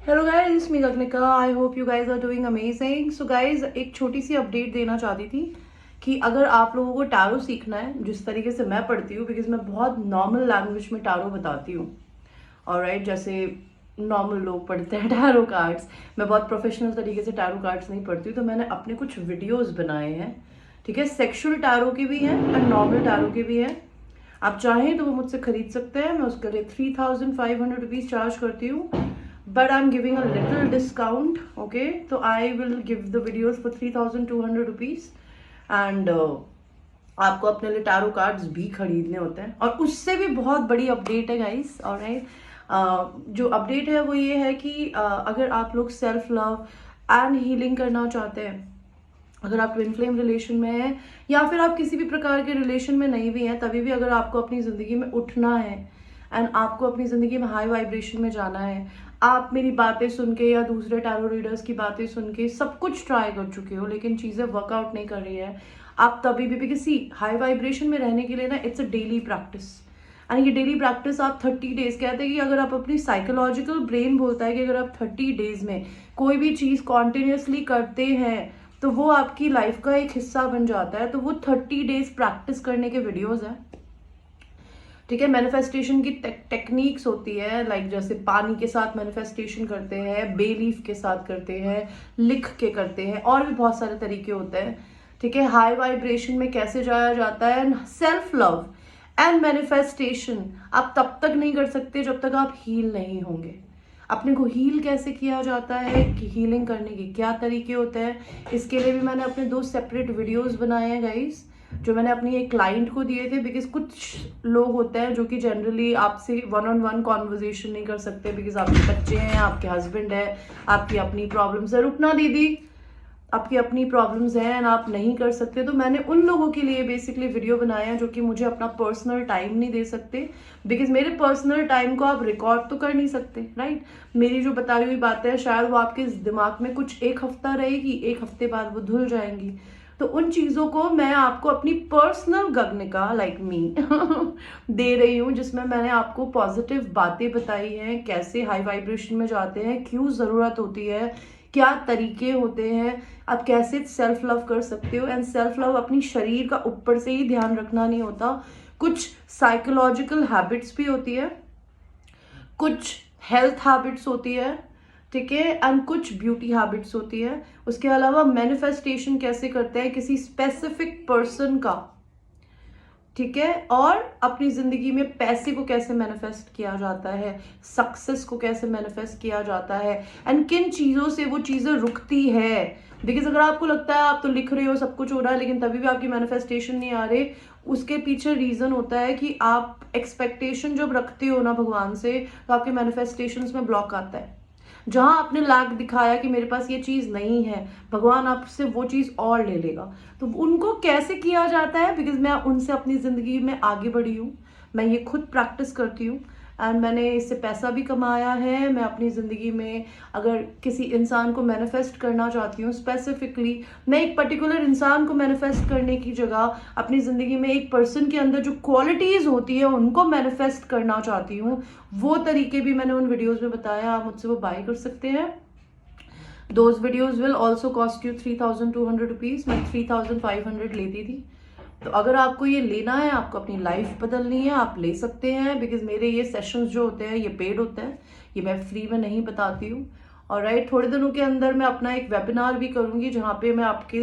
Hello guys, मी Gaganika. I hope you guys are doing amazing. So guys, एक छोटी सी update देना चाहती थी कि अगर आप लोगों को टारो सीखना है जिस तरीके से मैं पढ़ती हूँ, बिकॉज मैं बहुत नॉर्मल लैंग्वेज में टारो बताती हूँ। ऑलराइट, जैसे नॉर्मल लोग पढ़ते हैं टैरो कार्ड्स, मैं बहुत प्रोफेशनल तरीके से टैरो कार्ड्स नहीं पढ़ती हूँ। तो मैंने अपने कुछ वीडियोस बनाए हैं, ठीक है। सेक्सुअल टैरो के भी हैं और नॉर्मल टैरो के भी हैं। आप चाहें तो वो मुझसे खरीद सकते हैं। मैं उसके लिए 3500 रुपीज़ चार्ज करती हूँ, but I'm giving a little discount. Okay, so I will give the videos for 3200 rupees and आपको अपने लिए टैरो कार्ड्स भी खरीदने होते हैं। और उससे भी बहुत बड़ी अपडेट है गाइस। ऑलराइट, जो अपडेट है वो ये है कि अगर आप लोग सेल्फ लव एंड हीलिंग करना चाहते हैं, अगर आप ट्विन फ्लेम रिलेशन में हैं या फिर आप किसी भी प्रकार के रिलेशन में नहीं भी हैं, तभी भी अगर आपको अपनी ज़िंदगी में उठना है एंड आपको अपनी ज़िंदगी में हाई वाइब्रेशन में जाना है, आप मेरी बातें सुन के या दूसरे टैरो रीडर्स की बातें सुन के सब कुछ ट्राई कर चुके हो लेकिन चीज़ें वर्कआउट नहीं कर रही है, आप तभी भी किसी हाई वाइब्रेशन में रहने के लिए ना, it's a daily practice. And ये डेली प्रैक्टिस आप 30 डेज, कहते हैं कि अगर आप अपनी साइकोलॉजिकल ब्रेन बोलता है कि अगर आप 30 डेज में कोई भी चीज़ कॉन्टिन्यूसली करते हैं तो वो आपकी लाइफ का एक हिस्सा बन जाता है। तो वो 30 डेज प्रैक्टिस करने के वीडियोस हैं, ठीक है। मैनिफेस्टेशन की टेक्निक्स होती है, लाइक जैसे पानी के साथ मैनिफेस्टेशन करते हैं, बे लीफ के साथ करते हैं, लिख के करते हैं, और भी बहुत सारे तरीके होते हैं, ठीक है। हाई वाइब्रेशन में कैसे जाया जाता है। सेल्फ लव एंड मैनिफेस्टेशन आप तब तक नहीं कर सकते जब तक आप हील नहीं होंगे। अपने को हील कैसे किया जाता है, कि हीलिंग करने के क्या तरीके होते हैं, इसके लिए भी मैंने अपने 2 सेपरेट वीडियोस बनाए हैं गाइस, जो मैंने अपनी एक क्लाइंट को दिए थे। बिकॉज कुछ लोग होते हैं जो कि जनरली आपसे 1-on-1 कॉन्वर्जेशन नहीं कर सकते, बिकॉज आपके बच्चे हैं, आपके हस्बैंड है, आपकी अपनी प्रॉब्लम्स है। रुकना दीदी, आपकी अपनी प्रॉब्लम्स हैं एंड आप नहीं कर सकते। तो मैंने उन लोगों के लिए बेसिकली वीडियो बनाए हैं जो कि मुझे अपना पर्सनल टाइम नहीं दे सकते, बिकॉज मेरे पर्सनल टाइम को आप रिकॉर्ड तो कर नहीं सकते, राइट। मेरी जो बताई हुई बातें हैं शायद वो आपके दिमाग में कुछ एक हफ्ता रहेगी, एक हफ्ते बाद वो धुल जाएंगी। तो उन चीज़ों को मैं आपको अपनी पर्सनल गगनिका लाइक मी दे रही हूँ, जिसमें मैंने आपको पॉजिटिव बातें बताई हैं, कैसे हाई वाइब्रेशन में जाते हैं, क्यों ज़रूरत होती है, क्या तरीके होते हैं, आप कैसे सेल्फ लव कर सकते हो। एंड सेल्फ लव अपनी शरीर का ऊपर से ही ध्यान रखना नहीं होता, कुछ साइकोलॉजिकल हैबिट्स भी होती है, कुछ हेल्थ हैबिट्स होती है, ठीक है, एंड कुछ ब्यूटी हैबिट्स होती है। उसके अलावा मैनिफेस्टेशन कैसे करते हैं किसी स्पेसिफिक पर्सन का, ठीक है, और अपनी जिंदगी में पैसे को कैसे मैनिफेस्ट किया जाता है, सक्सेस को कैसे मैनिफेस्ट किया जाता है, एंड किन चीज़ों से वो चीज़ें रुकती है। बिकॉज अगर आपको लगता है आप तो लिख रहे हो, सब कुछ हो रहा है, लेकिन तभी भी आपकी मैनिफेस्टेशन नहीं आ रही, उसके पीछे रीज़न होता है कि आप एक्सपेक्टेशन जब रखते हो ना भगवान से, तो आपके मैनिफेस्टेशंस में ब्लॉक आता है। जहां आपने लैक दिखाया कि मेरे पास ये चीज नहीं है, भगवान आपसे वो चीज और ले लेगा। तो उनको कैसे किया जाता है, बिकॉज मैं उनसे अपनी जिंदगी में आगे बढ़ी हूँ, मैं ये खुद प्रैक्टिस करती हूँ एंड मैंने इससे पैसा भी कमाया है। मैं अपनी ज़िंदगी में अगर किसी इंसान को मैनिफेस्ट करना चाहती हूँ, स्पेसिफिकली मैं एक पर्टिकुलर इंसान को मैनिफेस्ट करने की जगह अपनी ज़िंदगी में एक पर्सन के अंदर जो क्वालिटीज़ होती है उनको मैनिफेस्ट करना चाहती हूँ। वो तरीके भी मैंने उन वीडियोज़ में बताया, आप मुझसे वो बाय कर सकते हैं। Those videos will also cost you 3200 rupees. मैं 3500 लेती थी। तो अगर आपको ये लेना है, आपको अपनी लाइफ बदलनी है, आप ले सकते हैं। बिकॉज मेरे ये सेशंस जो होते हैं ये पेड होते हैं, ये मैं फ्री में नहीं बताती हूँ। और राइट, थोड़े दिनों के अंदर मैं अपना एक वेबिनार भी करूँगी जहाँ पे मैं आपके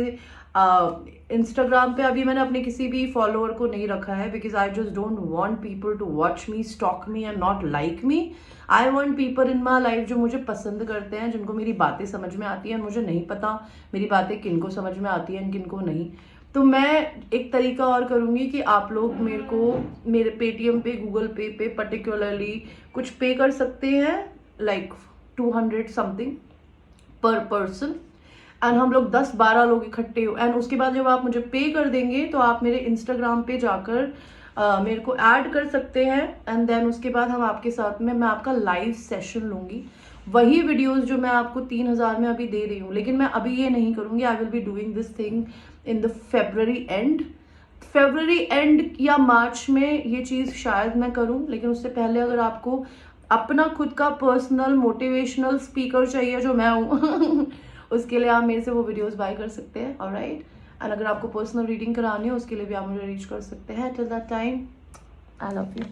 इंस्टाग्राम पे अभी मैंने अपने किसी भी फॉलोअर को नहीं रखा है, because I just don't want people to watch me, stalk me and not like me. I want people in my life जो मुझे पसंद करते हैं, जिनको मेरी बातें समझ में आती हैं। मुझे नहीं पता मेरी बातें किनको समझ में आती हैं किनको नहीं। तो मैं एक तरीका और करूँगी कि आप लोग मेरे को मेरे पेटीएम पे, गूगल पे पर्टिकुलरली कुछ पे कर सकते हैं, लाइक 200 समथिंग पर पर्सन, एंड हम लोग 10-12 लोग इकट्ठे हो। एंड उसके बाद जब आप मुझे पे कर देंगे तो आप मेरे इंस्टाग्राम पे जाकर मेरे को ऐड कर सकते हैं। एंड देन उसके बाद हम आपके साथ में, मैं आपका लाइव सेशन लूँगी, वही वीडियोस जो मैं आपको 3000 में अभी दे रही हूँ। लेकिन मैं अभी ये नहीं करूँगी, I will be doing this thing in the February and या मार्च में ये चीज़ शायद मैं करूँ। लेकिन उससे पहले अगर आपको अपना खुद का पर्सनल मोटिवेशनल स्पीकर चाहिए जो मैं हूँ उसके लिए आप मेरे से वो वीडियोस बाय कर सकते हैं, ऑलराइट। एंड अगर आपको पर्सनल रीडिंग करानी है उसके लिए भी आप मुझे रीच कर सकते हैं। Till that time I love you.